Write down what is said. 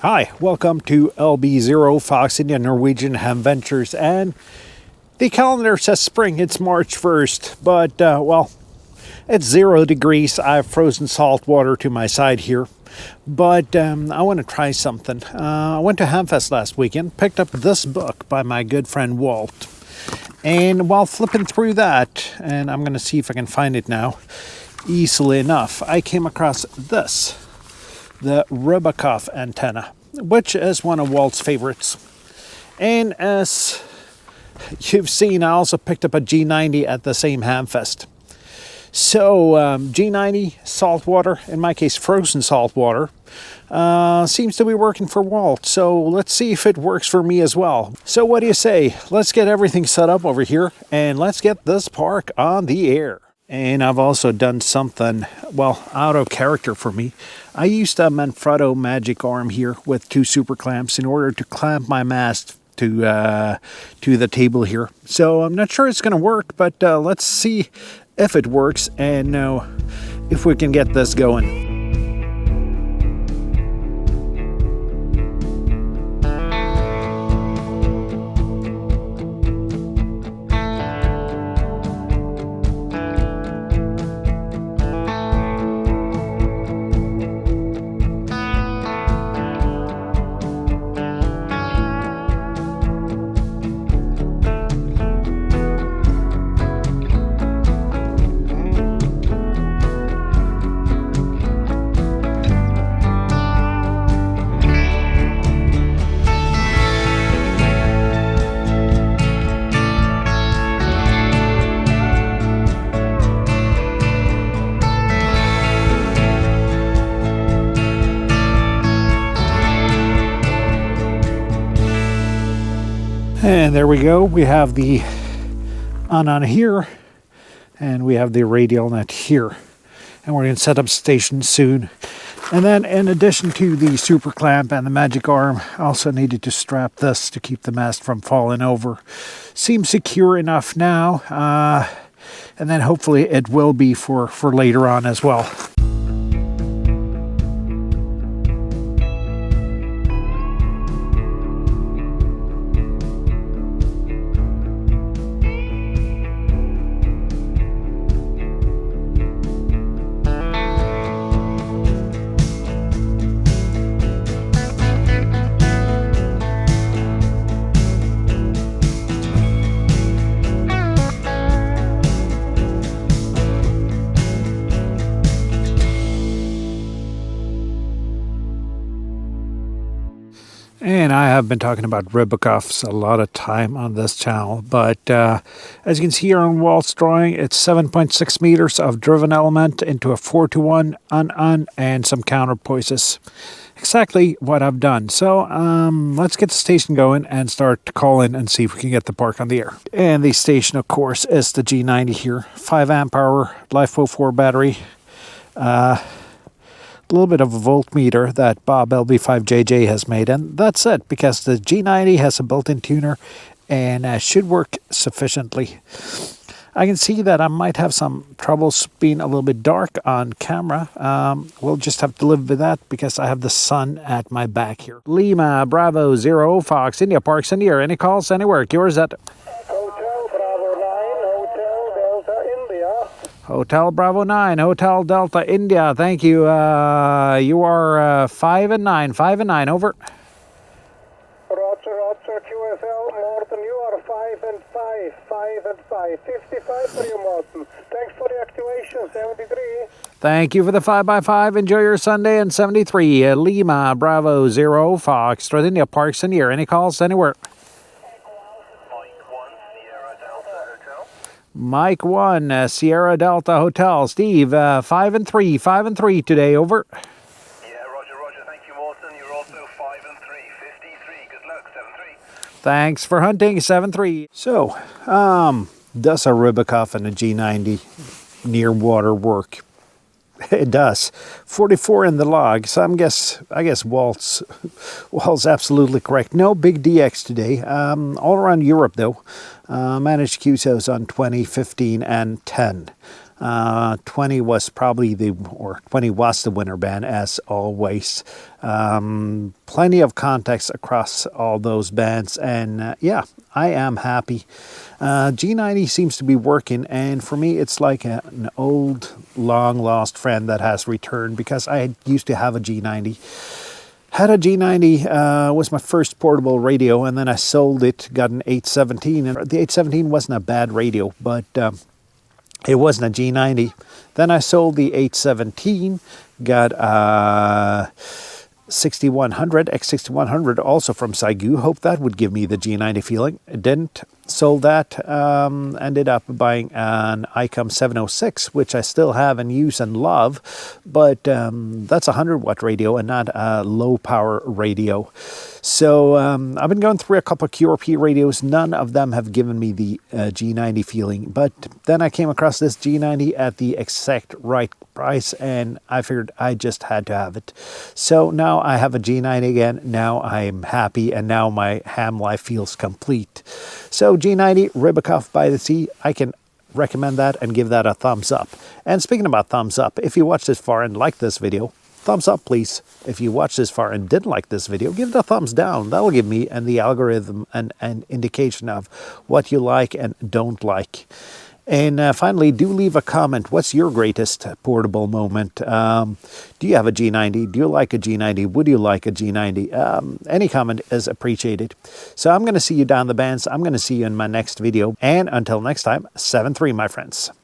Hi, welcome to LB0 Fox India Norwegian Ham Ventures, and the calendar says spring. It's March 1st, but well, it's 0 degrees. I have frozen salt water to my side here, but I want to try something. I went to Hamfest last weekend, picked up this book by my good friend Walt, and while flipping through that, and I'm going to see if I can find it now easily enough, I came across this. The Rybakov antenna, which is one of Walt's favorites. And as you've seen, I also picked up a G90 at the same Hamfest. So G90 saltwater, in my case frozen saltwater, seems to be working for Walt. So let's see if it works for me as well. So what do you say? Let's get everything set up over here and let's get this park on the air. And I've also done something, well, out of character for me. I used a Manfrotto magic arm here with 2 super clamps in order to clamp my mast to the table here. So I'm not sure it's going to work, but let's see if it works and if we can get this going. And there we go. We have the on here, and we have the radial net here. And we're going to set up station soon. And then in addition to the super clamp and the magic arm, I also needed to strap this to keep the mast from falling over. Seems secure enough now. And then hopefully it will be for later on as well. And I have been talking about Rybakovs a lot of time on this channel, but as you can see here on Walt's drawing, it's 7.6 meters of driven element into a 4-to-1 un and some counterpoises. Exactly what I've done. So let's get the station going and start to call in and see if we can get the park on the air. And the station, of course, is the G90 here. 5 amp hour LiFePO 4 battery. A little bit of a voltmeter that Bob LB5JJ has made, and that's it, because the G90 has a built-in tuner and should work sufficiently. I can see that I might have some troubles being a little bit dark on camera. We'll just have to live with that because I have the sun at my back here. Lima Bravo 0 Fox India Parks in the air. Any calls anywhere? Yours at Hotel Bravo 9, Hotel Delta India. Thank you. You are 5 and 9. 5 and 9. Over. Roger, QSL. Morton, you are 5 and 5. 5 and 5. 55 for you, Morton. Thanks for the activation. 73. Thank you for the 5x5. Enjoy your Sunday. And 73. Lima Bravo 0 Fox India Parks in the air. Any calls anywhere? Mike 1, Sierra Delta Hotel. Steve, 5 and 3. 5 and 3 today. Over. Yeah, Roger. Thank you, Morton. You're also 5 and 3. 53. Good luck. 7-3. Thanks for hunting. 7-3. So, does a Rybakov and a G90 near water work? It does. 44 in the log. So I guess Walt's absolutely correct. No big DX today. All around Europe though. Managed QSOs on 20, 15, and 10. 20 was probably 20 was the winner band, as always. Plenty of context across all those bands, and yeah, I am happy. G90 seems to be working, and for me it's like an old long lost friend that has returned, because I used to have a G90. Had a G90, was my first portable radio, and then I sold it, got an 817, and the 817 wasn't a bad radio, but it wasn't a G90. Then I sold the 817, got a 6100, X6100, also from Saigu. Hope that would give me the G90 feeling. It didn't. Sold that. Ended up buying an ICOM 706, which I still have and use and love, but that's a 100-watt radio and not a low-power radio. So I've been going through a couple of QRP radios. None of them have given me the G90 feeling, but then I came across this G90 at the exact right price, and I figured I just had to have it. So now I have a G90 again. Now I'm happy, and now my ham life feels complete. So G90 Rybakov by the Sea, I can recommend that and give that a thumbs up. And speaking about thumbs up, if you watched this far and liked this video, thumbs up please. If you watched this far and didn't like this video, give it a thumbs down. That'll give me and the algorithm an indication of what you like and don't like. And finally, do leave a comment. What's your greatest portable moment? Do you have a G90? Do you like a G90? Would you like a G90? Any comment is appreciated. So I'm going to see you down the bands. I'm going to see you in my next video. And until next time, 7-3, my friends.